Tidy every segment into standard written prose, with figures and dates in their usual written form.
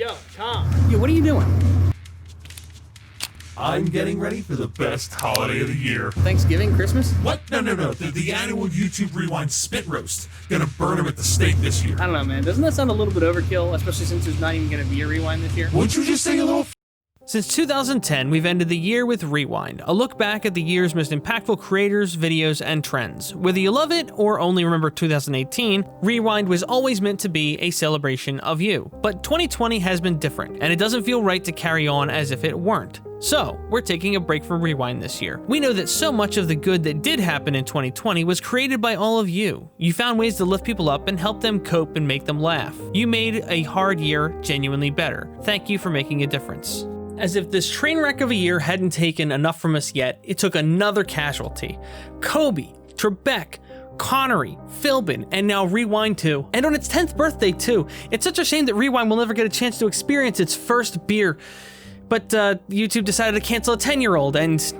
Yo, Tom. Yo, what are you doing? I'm getting ready for the best holiday of the year. Thanksgiving, Christmas? What? No. The annual YouTube Rewind Spit Roast. Gonna burn him at the stake this year. I don't know, man. Doesn't that sound a little bit overkill, especially since there's not even going to be a rewind this year? Would you just say a little Since 2010, we've ended the year with Rewind, a look back at the year's most impactful creators, videos, and trends. Whether you love it or only remember 2018, Rewind was always meant to be a celebration of you. But 2020 has been different, and it doesn't feel right to carry on as if it weren't. So, we're taking a break from Rewind this year. We know that so much of the good that did happen in 2020 was created by all of you. You found ways to lift people up and help them cope and make them laugh. You made a hard year genuinely better. Thank you for making a difference. As if this train wreck of a year hadn't taken enough from us yet, it took another casualty. Kobe, Trebek, Connery, Philbin, and now Rewind 2. And on its 10th birthday too. It's such a shame that Rewind will never get a chance to experience its first beer. But YouTube decided to cancel a 10-year-old and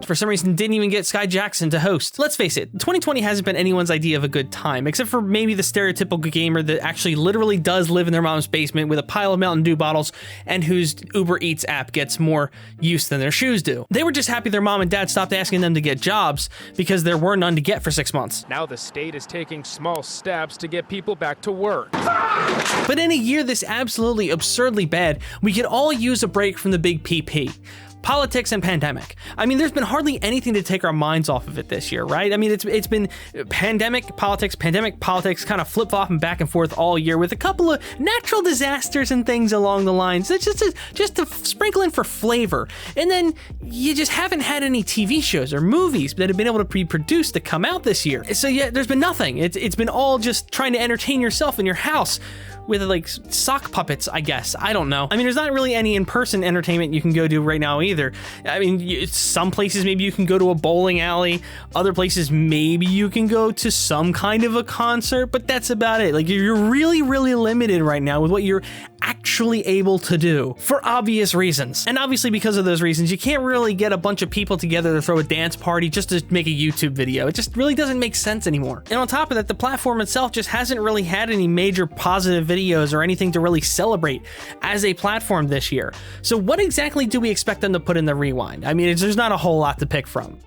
for some reason didn't even get Sky Jackson to host. Let's face it, 2020 hasn't been anyone's idea of a good time, except for maybe the stereotypical gamer that actually literally does live in their mom's basement with a pile of Mountain Dew bottles and whose Uber Eats app gets more use than their shoes do. They were just happy their mom and dad stopped asking them to get jobs because there were none to get for 6 months. Now the state is taking small steps to get people back to work. But in a year this absolutely absurdly bad, we could all use a break from the big PP. Politics and pandemic. I mean, there's been hardly anything to take our minds off of it this year, right? I mean, it's been pandemic, politics, kind of flip-flopping back and forth all year with a couple of natural disasters and things along the lines. It's just to sprinkle in for flavor. And then you just haven't had any TV shows or movies that have been able to be produced to come out this year. So yeah, there's been nothing. It's been all just trying to entertain yourself in your house with like sock puppets, I guess. I don't know. I mean, there's not really any in-person entertainment you can go to right now either. I mean, some places maybe you can go to a bowling alley. Other places maybe you can go to some kind of a concert, but that's about it. Like, you're really, really limited right now with what you're actually able to do for obvious reasons. And obviously because of those reasons, you can't really get a bunch of people together to throw a dance party just to make a YouTube video. It just really doesn't make sense anymore. And on top of that, the platform itself just hasn't really had any major positive videos or anything to really celebrate as a platform this year. So what exactly do we expect them to put in the Rewind? I mean, there's not a whole lot to pick from.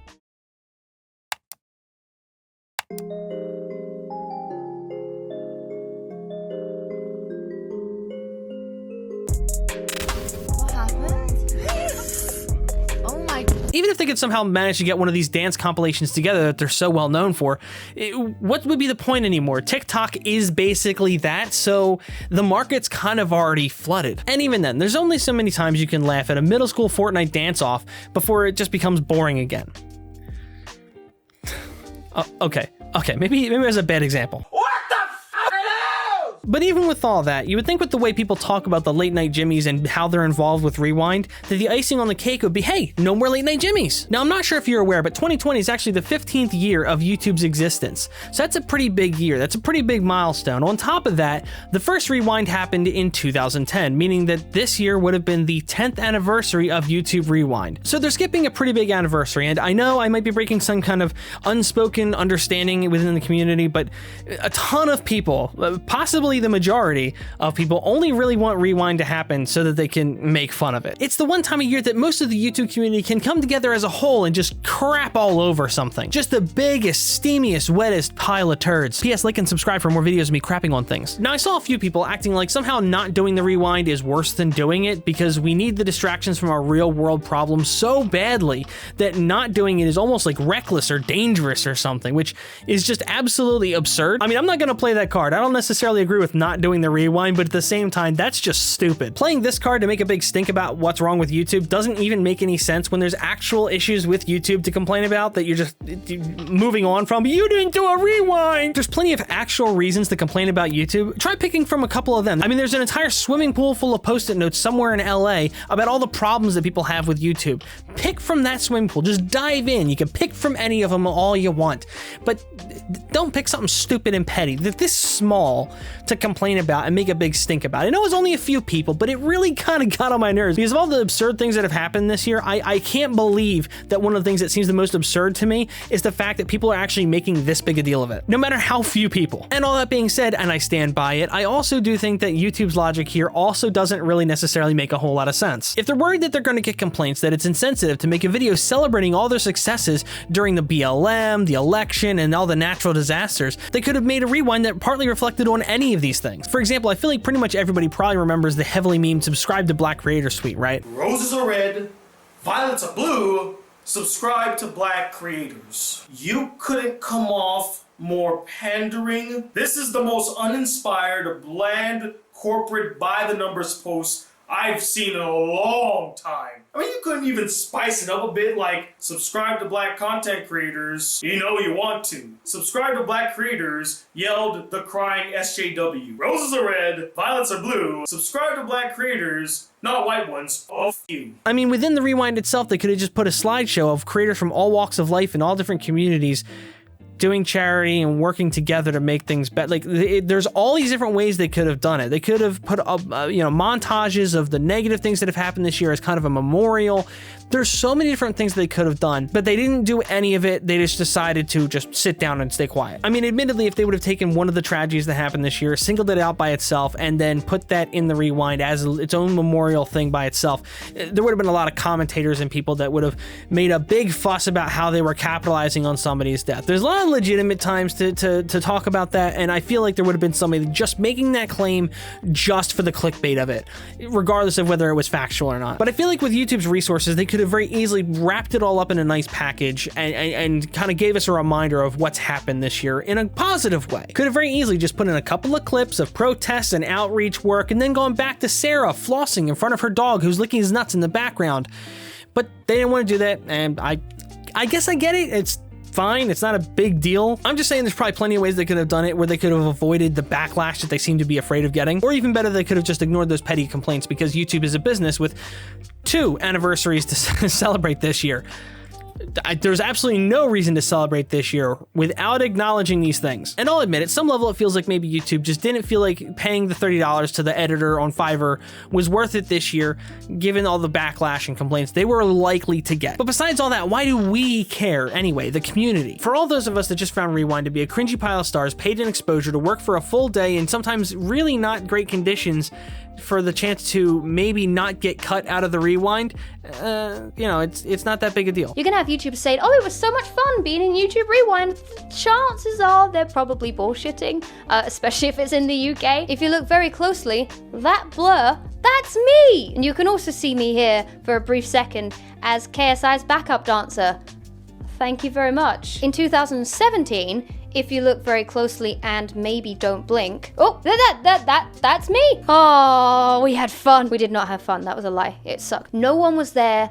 Even if they could somehow manage to get one of these dance compilations together that they're so well known for, what would be the point anymore? TikTok is basically that, so the market's kind of already flooded. And even then, there's only so many times you can laugh at a middle school Fortnite dance-off before it just becomes boring again. Okay, maybe there's a bad example. But even with all that, you would think with the way people talk about the late night Jimmies and how they're involved with Rewind, that the icing on the cake would be, hey, no more late night Jimmies. Now, I'm not sure if you're aware, but 2020 is actually the 15th year of YouTube's existence. So that's a pretty big year. That's a pretty big milestone. On top of that, the first Rewind happened in 2010, meaning that this year would have been the 10th anniversary of YouTube Rewind. So they're skipping a pretty big anniversary, and I know I might be breaking some kind of unspoken understanding within the community, but a ton of people, possibly the majority of people, only really want Rewind to happen so that they can make fun of it. It's the one time a year that most of the YouTube community can come together as a whole and just crap all over something. Just the biggest, steamiest, wettest pile of turds. P.S. like and subscribe for more videos of me crapping on things. Now, I saw a few people acting like somehow not doing the Rewind is worse than doing it because we need the distractions from our real world problems so badly that not doing it is almost like reckless or dangerous or something, which is just absolutely absurd. I mean, I'm not gonna play that card. I don't necessarily agree with not doing the Rewind, but at the same time, that's just stupid. Playing this card to make a big stink about what's wrong with YouTube doesn't even make any sense when there's actual issues with YouTube to complain about that you're just moving on from. You didn't do a Rewind! There's plenty of actual reasons to complain about YouTube. Try picking from a couple of them. I mean, there's an entire swimming pool full of post-it notes somewhere in LA about all the problems that people have with YouTube. Pick from that swimming pool. Just dive in. You can pick from any of them all you want, but don't pick something stupid and petty. This small to to complain about and make a big stink about. I know it's only a few people, but it really kind of got on my nerves because of all the absurd things that have happened this year. I can't believe that one of the things that seems the most absurd to me is the fact that people are actually making this big a deal of it, no matter how few people. And all that being said, and I stand by it, I also do think that YouTube's logic here also doesn't really necessarily make a whole lot of sense. If they're worried that they're going to get complaints that it's insensitive to make a video celebrating all their successes during the BLM, the election, and all the natural disasters, they could have made a rewind that partly reflected on any of these things. For example, I feel like pretty much everybody probably remembers the heavily memed subscribe to Black Creator Suite, right? Roses are red, violets are blue, subscribe to Black creators. You couldn't come off more pandering. This is the most uninspired, bland, corporate by-the-numbers post I've seen in a long time. I mean, you couldn't even spice it up a bit, like, subscribe to Black content creators, you know you want to. Subscribe to Black creators, yelled the crying SJW. Roses are red, violets are blue, subscribe to Black creators, not white ones. Oh, you. I mean, within the rewind itself, they could have just put a slideshow of creators from all walks of life and all different communities doing charity and working together to make things better. Like, there's all these different ways they could have done it. They could have put up, montages of the negative things that have happened this year as kind of a memorial. There's so many different things they could have done, but they didn't do any of it. They just decided to just sit down and stay quiet. I mean, admittedly, if they would have taken one of the tragedies that happened this year, singled it out by itself, and then put that in the rewind as its own memorial thing by itself, there would have been a lot of commentators and people that would have made a big fuss about how they were capitalizing on somebody's death. There's a lot of legitimate times to talk about that, and I feel like there would have been somebody just making that claim just for the clickbait of it, regardless of whether it was factual or not. But I feel like with YouTube's resources, they could have very easily wrapped it all up in a nice package and kind of gave us a reminder of what's happened this year in a positive way. Could have very easily just put in a couple of clips of protests and outreach work and then gone back to Sarah flossing in front of her dog who's licking his nuts in the background. But they didn't want to do that, and I guess I get it. It's fine. It's not a big deal. I'm just saying there's probably plenty of ways they could have done it where they could have avoided the backlash that they seem to be afraid of getting. Or even better, they could have just ignored those petty complaints because YouTube is a business with 2 anniversaries to celebrate this year. There's absolutely no reason to celebrate this year without acknowledging these things. And I'll admit, at some level, it feels like maybe YouTube just didn't feel like paying the $30 to the editor on Fiverr was worth it this year, given all the backlash and complaints they were likely to get. But besides all that, why do we care anyway, the community? For all those of us that just found Rewind to be a cringy pile of stars, paid in exposure to work for a full day in sometimes really not great conditions for the chance to maybe not get cut out of the rewind, it's not that big a deal. You're gonna have YouTubers saying, oh, it was so much fun being in YouTube Rewind. Chances are they're probably bullshitting, especially if it's in the UK. If you look very closely, that blur, that's me! And you can also see me here for a brief second as KSI's backup dancer. Thank you very much. In 2017, if you look very closely and maybe don't blink. Oh, that's me. Oh, we had fun. We did not have fun. That was a lie. It sucked. No one was there,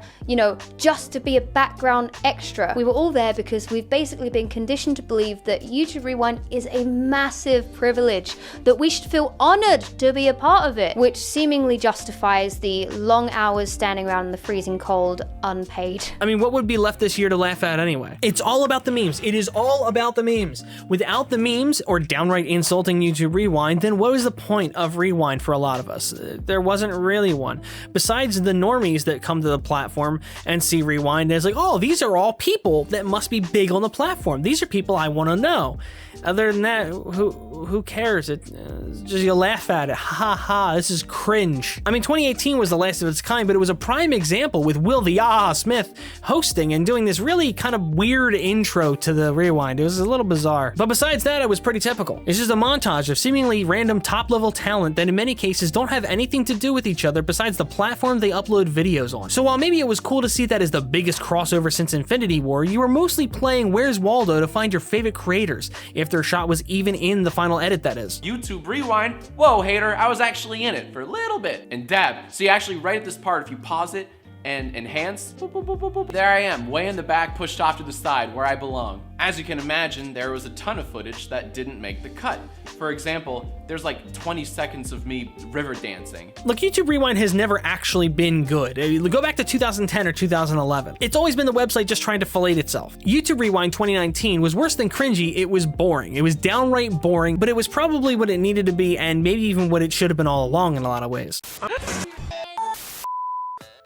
just to be a background extra. We were all there because we've basically been conditioned to believe that YouTube Rewind is a massive privilege, that we should feel honored to be a part of it, which seemingly justifies the long hours standing around in the freezing cold, unpaid. I mean, what would be left this year to laugh at anyway? It's all about the memes. It is all about the memes. Without the memes or downright insulting YouTube Rewind, then what was the point of Rewind for a lot of us? There wasn't really one. Besides the normies that come to the platform and see Rewind, and it's like, oh, these are all people that must be big on the platform. These are people I want to know. Other than that, who cares? Just you laugh at it. Ha ha, this is cringe. I mean, 2018 was the last of its kind, but it was a prime example with Will the Aha Smith hosting and doing this really kind of weird intro to the Rewind. It was a little bizarre. But besides that, it was pretty typical. It's just a montage of seemingly random top-level talent that in many cases don't have anything to do with each other besides the platform they upload videos on. So while maybe it was cool to see that as the biggest crossover since Infinity War, you were mostly playing Where's Waldo to find your favorite creators, if their shot was even in the final edit, that is. YouTube Rewind? Whoa, hater, I was actually in it for a little bit. And Dab, see actually right at this part, if you pause it and enhance. Boop, boop, boop, boop, boop. There I am, way in the back, pushed off to the side, where I belong. As you can imagine, there was a ton of footage that didn't make the cut. For example, there's like 20 seconds of me river dancing. Look, YouTube Rewind has never actually been good. Go back to 2010 or 2011. It's always been the website just trying to fillet itself. YouTube Rewind 2019 was worse than cringy. It was boring. It was downright boring, but it was probably what it needed to be, and maybe even what it should have been all along in a lot of ways.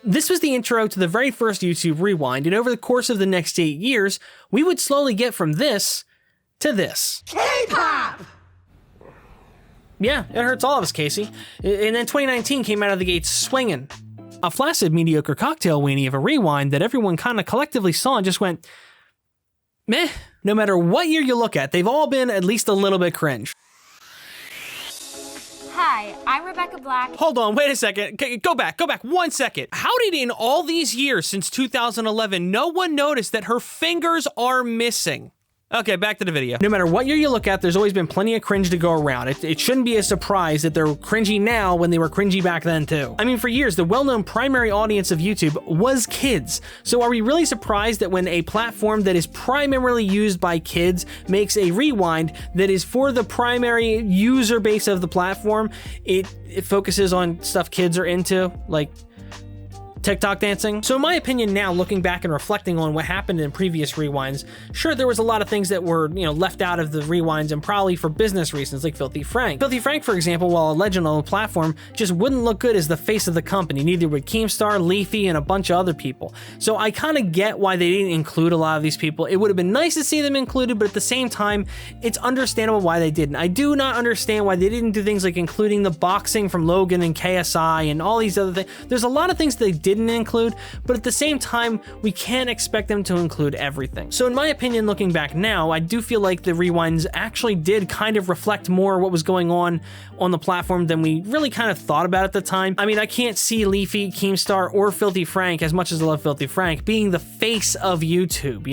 This was the intro to the very first YouTube Rewind, and over the course of the next 8 years, we would slowly get from this to this. K-pop! Yeah, it hurts all of us, Casey. And then 2019 came out of the gates swinging. A flaccid, mediocre cocktail weenie of a rewind that everyone kind of collectively saw and just went, meh. No matter what year you look at, they've all been at least a little bit cringe. Hi, I'm Rebecca Black. Hold on, wait a second. Go back 1 second. How did in all these years since 2011, no one noticed that her fingers are missing? Okay, back to the video. No matter what year you look at, there's always been plenty of cringe to go around. It shouldn't be a surprise that they're cringy now when they were cringy back then too. I mean, for years, the well-known primary audience of YouTube was kids. So are we really surprised that when a platform that is primarily used by kids makes a rewind that is for the primary user base of the platform, it focuses on stuff kids are into, like TikTok dancing? So in my opinion now, looking back and reflecting on what happened in previous rewinds, sure, there was a lot of things that were, left out of the rewinds and probably for business reasons, like Filthy Frank. Filthy Frank, for example, while a legend on the platform, just wouldn't look good as the face of the company. Neither would Keemstar, Leafy, and a bunch of other people. So I kind of get why they didn't include a lot of these people. It would have been nice to see them included, but at the same time, it's understandable why they didn't. I do not understand why they didn't do things like including the boxing from Logan and KSI and all these other things. There's a lot of things they didn't include, but at the same time, we can't expect them to include everything. So in my opinion, looking back now, I do feel like the rewinds actually did kind of reflect more what was going on the platform than we really kind of thought about at the time. I mean, I can't see Leafy, Keemstar, or Filthy Frank, as much as I love Filthy Frank, being the face of YouTube,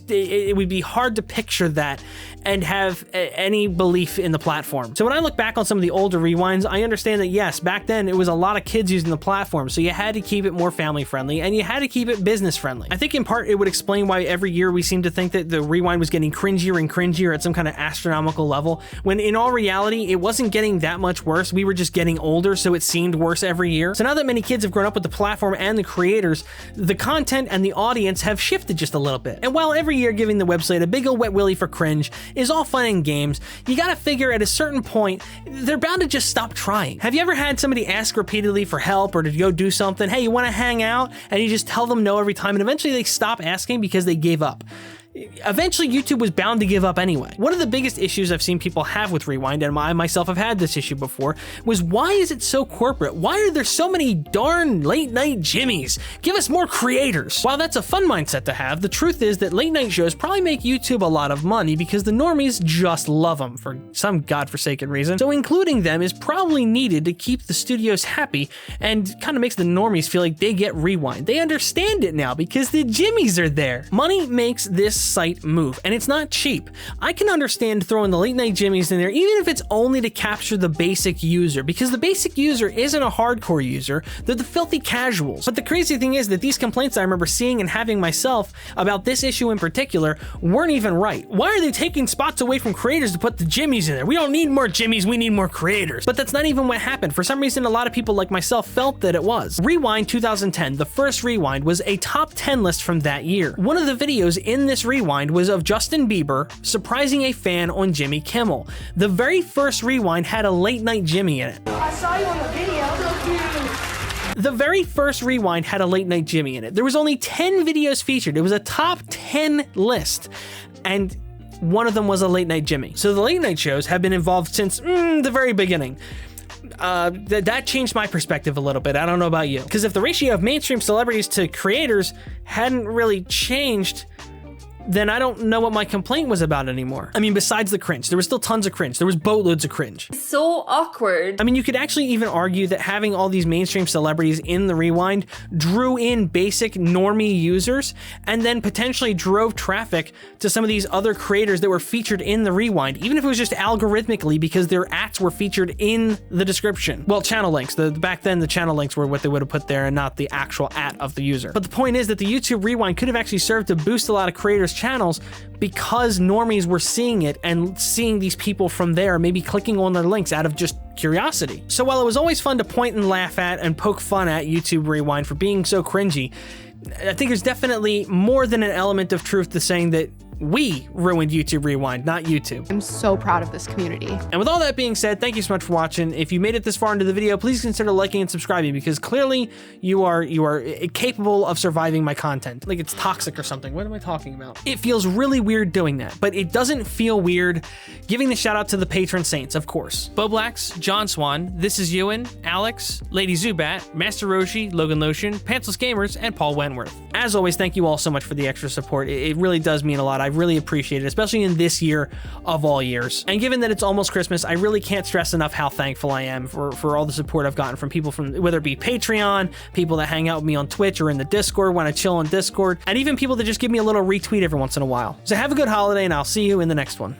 it would be hard to picture that and have any belief in the platform. So when I look back on some of the older rewinds, I understand that yes, back then it was a lot of kids using the platform, so you had to keep it more family friendly and you had to keep it business friendly. I think in part it would explain why every year we seem to think that the rewind was getting cringier and cringier at some kind of astronomical level, when in all reality it wasn't getting that much worse. We were just getting older, so it seemed worse every year. So now that many kids have grown up with the platform and the creators, the content and the audience have shifted just a little bit. And while every year giving the website a big ol' wet willy for cringe is all fun and games, you gotta figure at a certain point they're bound to just stop trying. Have you ever had somebody ask repeatedly for help or to go do something? Hey, you wanna hang out? And you just tell them no every time, and eventually they stop asking because they gave up. Eventually YouTube was bound to give up anyway. One of the biggest issues I've seen people have with Rewind, and I myself have had this issue before, was why is it so corporate? Why are there so many darn late night Jimmies? Give us more creators. While that's a fun mindset to have, the truth is that late night shows probably make YouTube a lot of money because the normies just love them for some godforsaken reason. So including them is probably needed to keep the studios happy and kind of makes the normies feel like they get Rewind. They understand it now because the Jimmies are there. Money makes this site move, and it's not cheap. I can understand throwing the late night Jimmies in there, even if it's only to capture the basic user, because the basic user isn't a hardcore user, they're the filthy casuals. But the crazy thing is that these complaints I remember seeing and having myself about this issue in particular weren't even right. Why are they taking spots away from creators to put the Jimmies in there? We don't need more Jimmies, we need more creators. But that's not even what happened. For some reason, a lot of people like myself felt that it was. Rewind 2010, the first Rewind, was a top 10 list from that year. One of the videos in this Rewind was of Justin Bieber surprising a fan on Jimmy Kimmel. The very first Rewind had a late night Jimmy in it. I saw you on the video. The very first Rewind had a late night Jimmy in it. There was only 10 videos featured. It was a top 10 list. And one of them was a late night Jimmy. So the late night shows have been involved since the very beginning. That changed my perspective a little bit. I don't know about you. Because if the ratio of mainstream celebrities to creators hadn't really changed, then I don't know what my complaint was about anymore. I mean, besides the cringe, there was still tons of cringe. There was boatloads of cringe. So awkward. I mean, you could actually even argue that having all these mainstream celebrities in the Rewind drew in basic normie users and then potentially drove traffic to some of these other creators that were featured in the Rewind, even if it was just algorithmically because their ats were featured in the description. Well, channel links. Back then, the channel links were what they would have put there and not the actual at of the user. But the point is that the YouTube Rewind could have actually served to boost a lot of creators' channels because normies were seeing it and seeing these people from there, maybe clicking on their links out of just curiosity. So while it was always fun to point and laugh at and poke fun at YouTube Rewind for being so cringy, I think there's definitely more than an element of truth to saying that we ruined YouTube Rewind, not YouTube. I'm so proud of this community. And with all that being said, thank you so much for watching. If you made it this far into the video, please consider liking and subscribing because clearly you are capable of surviving my content. Like it's toxic or something. What am I talking about? It feels really weird doing that, but it doesn't feel weird giving the shout out to the patron saints, of course. Bo Blacks, John Swan, This Is Ewan, Alex, Lady Zubat, Master Roshi, Logan Lotion, Pantsless Gamers, and Paul Wentworth. As always, thank you all so much for the extra support. It really does mean a lot. I really appreciate it, especially in this year of all years. And given that it's almost Christmas, I really can't stress enough how thankful I am for all the support I've gotten from people from, whether it be Patreon, people that hang out with me on Twitch or in the Discord when I chill on Discord, and even people that just give me a little retweet every once in a while. So have a good holiday and I'll see you in the next one.